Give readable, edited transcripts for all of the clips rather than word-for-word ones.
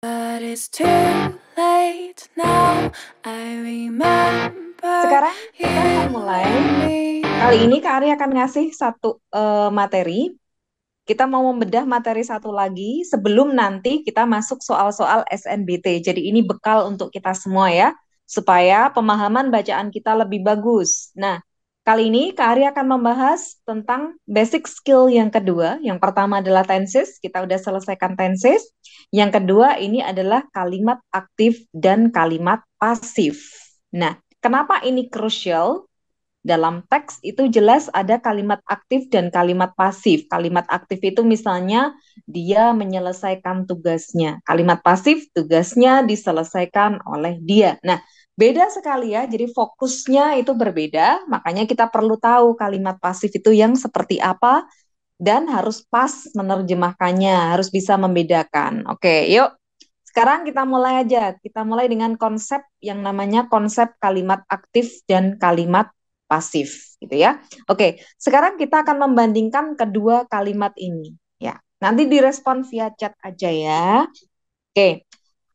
But it's too late now. I remember Sekarang kita akan mulai. Kali ini Kak Ari akan ngasih satu materi. Kita mau membedah materi satu lagi sebelum nanti kita masuk soal-soal SNBT. Jadi ini bekal untuk kita semua ya, supaya pemahaman bacaan kita lebih bagus. Nah, kali ini Kak Ari akan membahas tentang basic skill yang kedua. Yang pertama adalah tenses, kita udah selesaikan tenses. Yang kedua ini adalah kalimat aktif dan kalimat pasif. Nah, kenapa ini crucial? Dalam teks itu jelas ada kalimat aktif dan kalimat pasif. Kalimat aktif itu misalnya dia menyelesaikan tugasnya. Kalimat pasif tugasnya diselesaikan oleh dia. Nah, beda sekali ya. Jadi fokusnya itu berbeda. Makanya kita perlu tahu kalimat pasif itu yang seperti apa dan harus pas menerjemahkannya, harus bisa membedakan. Oke, yuk. Sekarang kita mulai aja. Kita mulai dengan konsep yang namanya konsep kalimat aktif dan kalimat pasif, gitu ya. Oke, sekarang kita akan membandingkan kedua kalimat ini, ya. Nanti direspon via chat aja ya. Oke,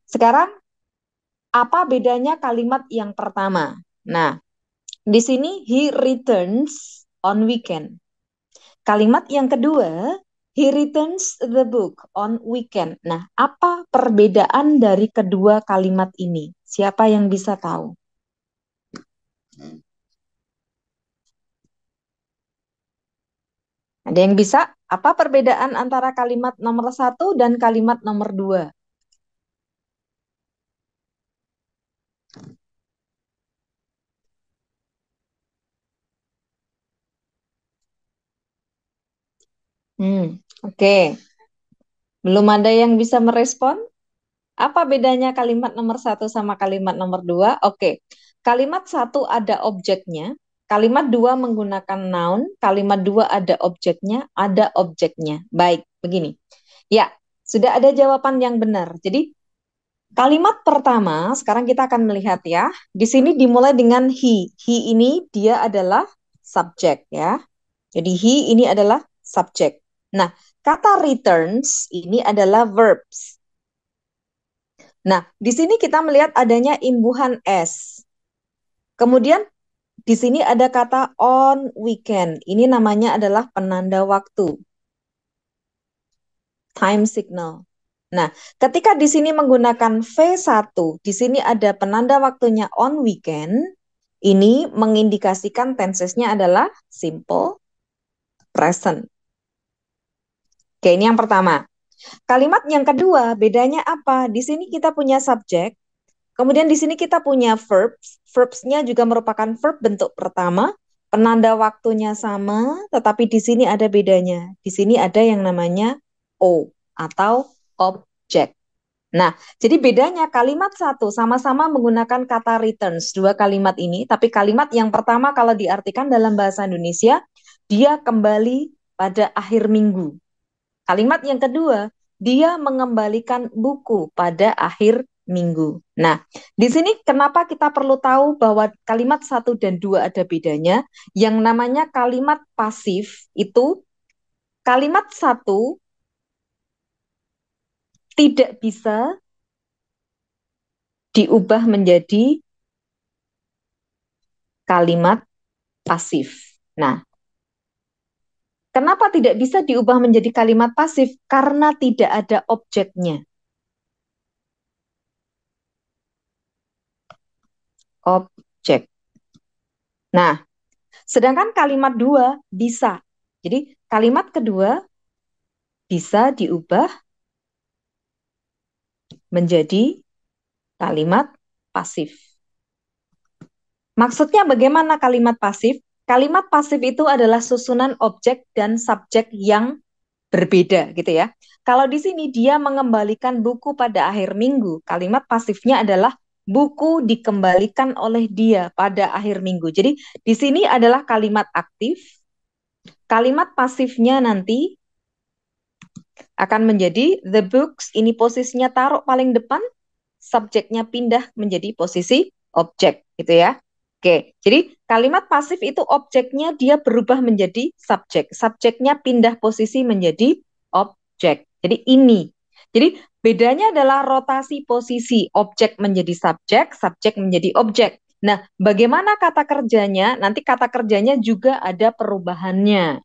sekarang apa bedanya kalimat yang pertama? Nah, di sini he returns on weekend. Kalimat yang kedua, he returns the book on weekend. Nah, apa perbedaan dari kedua kalimat ini? Siapa yang bisa tahu? Ada yang bisa? Apa perbedaan antara kalimat nomor satu dan kalimat nomor dua? Oke. Belum ada yang bisa merespon? Apa bedanya kalimat nomor satu sama kalimat nomor dua? Oke. Kalimat satu ada objeknya, kalimat dua menggunakan noun, kalimat dua ada objeknya, ada objeknya. Baik, begini. Ya, sudah ada jawaban yang benar. Jadi kalimat pertama, sekarang kita akan melihat ya. Di sini dimulai dengan he. He ini dia adalah subjek ya. Jadi he ini adalah subjek. Nah, kata returns ini adalah verbs. Nah, di sini kita melihat adanya imbuhan s. Kemudian di sini ada kata on weekend. Ini namanya adalah penanda waktu. Time signal. Nah, ketika di sini menggunakan V1, di sini ada penanda waktunya on weekend, ini mengindikasikan tensesnya adalah simple present. Oke, ini yang pertama. Kalimat yang kedua, bedanya apa? Di sini kita punya subjek, kemudian di sini kita punya verbs. Verbs-nya juga merupakan verb bentuk pertama, penanda waktunya sama, tetapi di sini ada bedanya. Di sini ada yang namanya O atau object. Nah, jadi bedanya kalimat satu sama-sama menggunakan kata returns, dua kalimat ini, tapi kalimat yang pertama kalau diartikan dalam bahasa Indonesia, dia kembali pada akhir minggu. Kalimat yang kedua, dia mengembalikan buku pada akhir minggu. Nah, di sini kenapa kita perlu tahu bahwa kalimat satu dan dua ada bedanya? Yang namanya kalimat pasif itu, kalimat satu tidak bisa diubah menjadi kalimat pasif. Nah, kenapa tidak bisa diubah menjadi kalimat pasif? Karena tidak ada objeknya. Objek. Nah, sedangkan kalimat dua bisa. Jadi kalimat kedua bisa diubah menjadi kalimat pasif. Maksudnya bagaimana kalimat pasif? Kalimat pasif itu adalah susunan objek dan subjek yang berbeda gitu ya. Kalau di sini dia mengembalikan buku pada akhir minggu, kalimat pasifnya adalah buku dikembalikan oleh dia pada akhir minggu. Jadi di sini adalah kalimat aktif, kalimat pasifnya nanti akan menjadi the books, ini posisinya taruh paling depan, subjeknya pindah menjadi posisi objek gitu ya. Oke, jadi kalimat pasif itu objeknya dia berubah menjadi subjek. Subjeknya pindah posisi menjadi objek. Jadi ini. Jadi bedanya adalah rotasi posisi, objek menjadi subjek, subjek menjadi objek. Nah, bagaimana kata kerjanya? Nanti kata kerjanya juga ada perubahannya.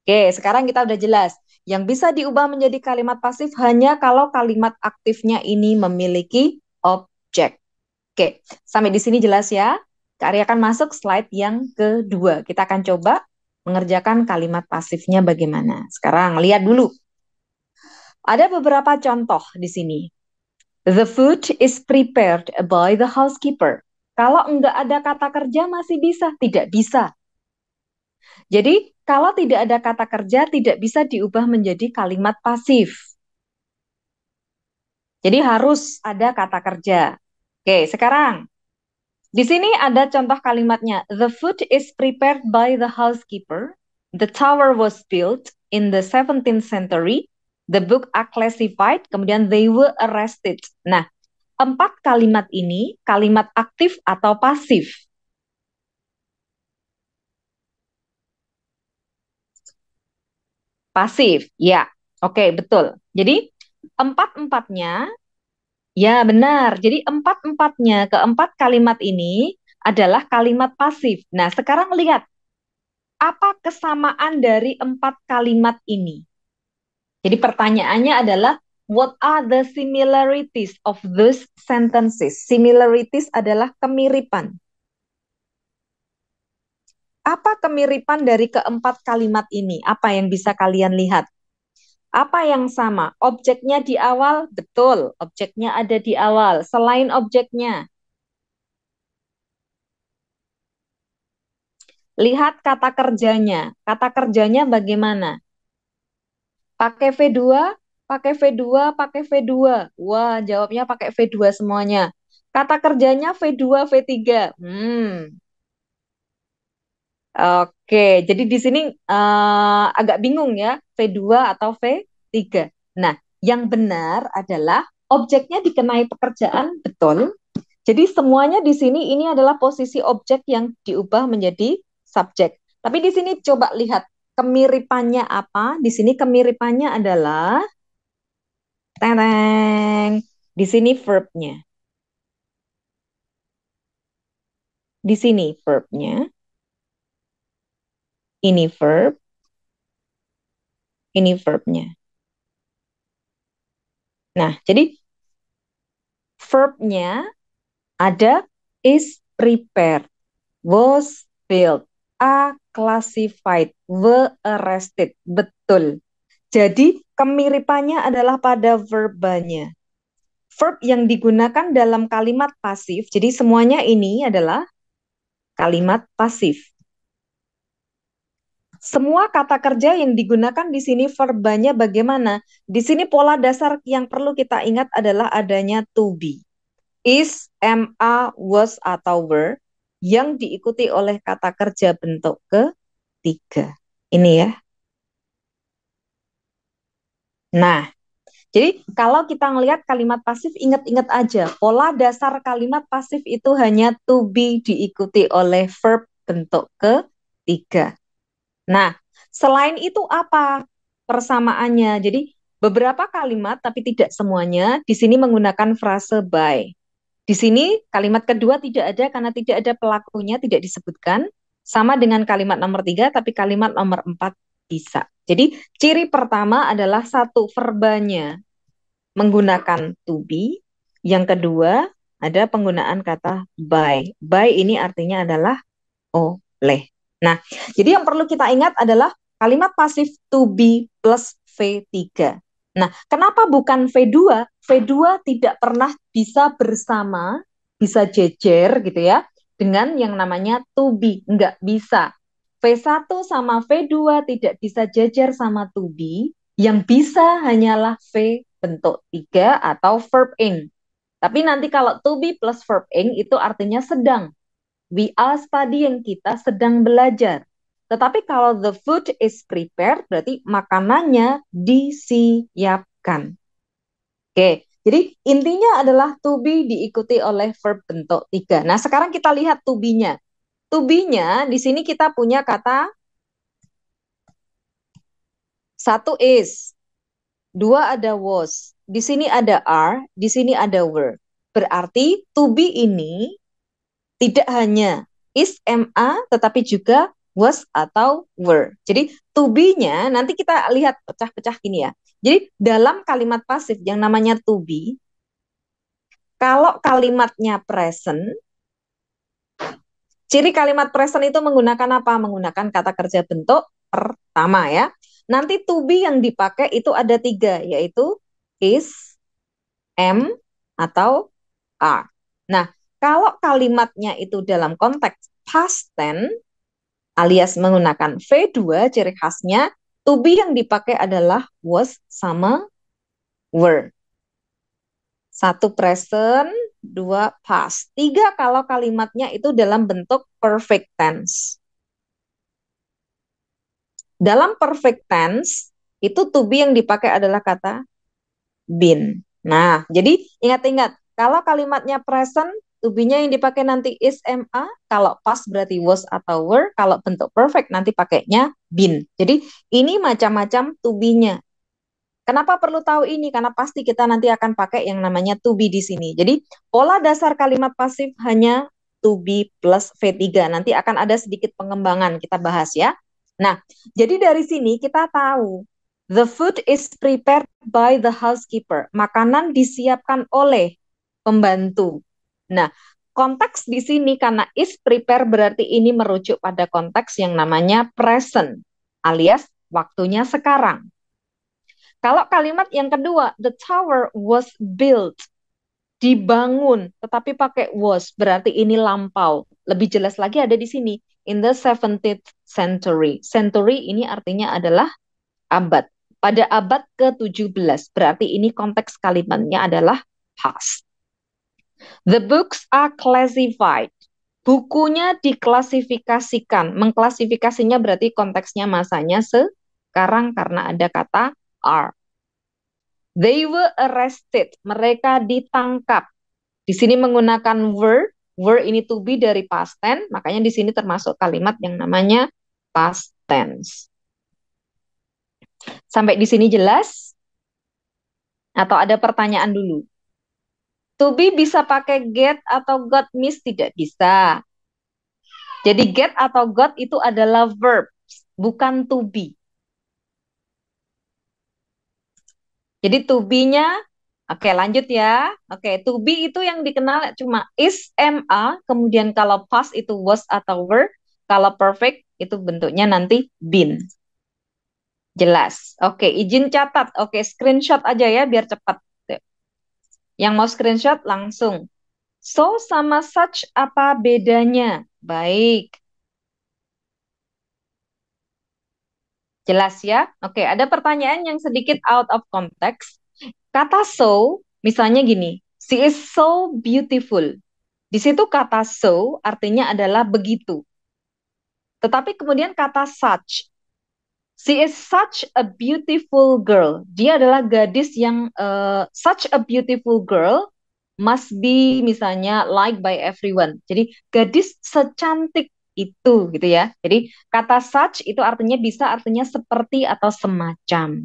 Oke, sekarang kita udah jelas. Yang bisa diubah menjadi kalimat pasif hanya kalau kalimat aktifnya ini memiliki objek. Oke, sampai di sini jelas ya. Kak Arya akan masuk slide yang kedua. Kita akan coba mengerjakan kalimat pasifnya bagaimana. Sekarang lihat dulu. Ada beberapa contoh di sini. The food is prepared by the housekeeper. Kalau enggak ada kata kerja masih bisa, tidak bisa. Jadi kalau tidak ada kata kerja tidak bisa diubah menjadi kalimat pasif. Jadi harus ada kata kerja. Oke, sekarang di sini ada contoh kalimatnya. The food is prepared by the housekeeper. The tower was built in the 17th century. The book are classified. Kemudian they were arrested. Nah, 4 kalimat ini kalimat aktif atau pasif? Pasif, ya. Oke, betul. Jadi, empat-empatnya, ya benar. Jadi, empat-empatnya, keempat kalimat ini adalah kalimat pasif. Nah, sekarang lihat, apa kesamaan dari 4 kalimat ini? Jadi, pertanyaannya adalah, what are the similarities of those sentences? Similarities adalah kemiripan. Apa kemiripan dari keempat kalimat ini? Apa yang bisa kalian lihat? Apa yang sama? Objeknya di awal? Betul, objeknya ada di awal. Selain objeknya, lihat kata kerjanya. Kata kerjanya bagaimana? Pakai V2, pakai V2, pakai V2. Wah, jawabnya pakai V2 semuanya. Kata kerjanya V2, V3. Oke, jadi di sini agak bingung ya, V2 atau V3. Nah, yang benar adalah objeknya dikenai pekerjaan, betul. Jadi semuanya di sini ini adalah posisi objek yang diubah menjadi subjek. Tapi di sini coba lihat kemiripannya apa? Di sini kemiripannya adalah tereng. Di sini verbnya. Di sini verbnya. Ini verb, ini verbnya. Nah, jadi verbnya ada is prepared, was built, a classified, were arrested. Betul. Jadi kemiripannya adalah pada verbanya. Verb yang digunakan dalam kalimat pasif, jadi semuanya ini adalah kalimat pasif. Semua kata kerja yang digunakan di sini verbanya bagaimana? Di sini pola dasar yang perlu kita ingat adalah adanya to be. Is, am, a, was, atau were yang diikuti oleh kata kerja bentuk ketiga. Ini ya. Nah, jadi kalau kita ngelihat kalimat pasif, ingat-ingat aja, pola dasar kalimat pasif itu hanya to be diikuti oleh verb bentuk ketiga. Nah, selain itu apa persamaannya? Jadi beberapa kalimat tapi tidak semuanya di sini menggunakan frase by. Di sini kalimat kedua tidak ada karena tidak ada pelakunya, tidak disebutkan. Sama dengan kalimat nomor 3, tapi kalimat nomor 4 bisa. Jadi ciri pertama adalah satu, verbanya menggunakan to be. Yang kedua, ada penggunaan kata by. By ini artinya adalah oleh. Nah, jadi yang perlu kita ingat adalah kalimat pasif to be plus V3. Nah, kenapa bukan V2? V2 tidak pernah bisa bersama, bisa jejer gitu ya, dengan yang namanya to be. Enggak bisa. V1 sama V2 tidak bisa jejer sama to be. Yang bisa hanyalah V bentuk 3 atau verb ing. Tapi nanti kalau to be plus verb ing itu artinya sedang. We are studying, kita sedang belajar. Tetapi kalau the food is prepared, berarti makanannya disiapkan. Oke, jadi intinya adalah to be diikuti oleh verb bentuk 3. Nah, sekarang kita lihat to be-nya. To be-nya, di sini kita punya kata satu is, dua ada was, di sini ada are, di sini ada were. Berarti to be ini tidak hanya is, am, are, tetapi juga was atau were. Jadi to be-nya nanti kita lihat pecah-pecah gini ya. Jadi dalam kalimat pasif yang namanya to be, kalau kalimatnya present, ciri kalimat present itu menggunakan apa? Menggunakan kata kerja bentuk pertama ya. Nanti to be yang dipakai itu ada 3, yaitu is, am, atau are. Nah, kalau kalimatnya itu dalam konteks past tense, alias menggunakan V2, ciri khasnya to be yang dipakai adalah was sama were. 1 present, 2 past. 3 kalau kalimatnya itu dalam bentuk perfect tense. Dalam perfect tense, itu to be yang dipakai adalah kata been. Nah, jadi ingat-ingat, kalau kalimatnya present, to be-nya yang dipakai nanti is, am, are. Kalau past berarti was atau were. Kalau bentuk perfect nanti pakainya been. Jadi ini macam-macam to be-nya. Kenapa perlu tahu ini? Karena pasti kita nanti akan pakai yang namanya to be di sini. Jadi pola dasar kalimat pasif hanya to be plus V3. Nanti akan ada sedikit pengembangan kita bahas ya. Nah, jadi dari sini kita tahu the food is prepared by the housekeeper. Makanan disiapkan oleh pembantu. Nah, konteks di sini karena is prepare berarti ini merujuk pada konteks yang namanya present alias waktunya sekarang. Kalau kalimat yang kedua, the tower was built, dibangun, tetapi pakai was, berarti ini lampau. Lebih jelas lagi ada di sini, in the 17th century. Century ini artinya adalah abad. Pada abad ke-17, berarti ini konteks kalimatnya adalah past. The books are classified. Bukunya diklasifikasikan. Mengklasifikasinya berarti konteksnya masanya sekarang karena ada kata are. They were arrested. Mereka ditangkap. Di sini menggunakan were. Were ini to be dari past tense. Makanya di sini termasuk kalimat yang namanya past tense. Sampai di sini jelas? Atau ada pertanyaan dulu? To be bisa pakai get atau got, miss? Tidak bisa. Jadi get atau got itu adalah verb, bukan to be. Jadi to be-nya, oke lanjut ya. Oke, to be itu yang dikenal cuma is, am, are, kemudian kalau past itu was atau were, kalau perfect itu bentuknya nanti been. Jelas. Oke, izin catat. Oke, screenshot aja ya biar cepat. Yang mau screenshot langsung. So sama such apa bedanya? Baik. Jelas ya? Oke, ada pertanyaan yang sedikit out of context. Kata so, misalnya gini, she is so beautiful. Di situ kata so artinya adalah begitu. Tetapi kemudian kata such, she is such a beautiful girl. Dia adalah gadis yang such a beautiful girl must be misalnya liked by everyone. Jadi gadis secantik itu gitu ya. Jadi kata such itu artinya bisa artinya seperti atau semacam.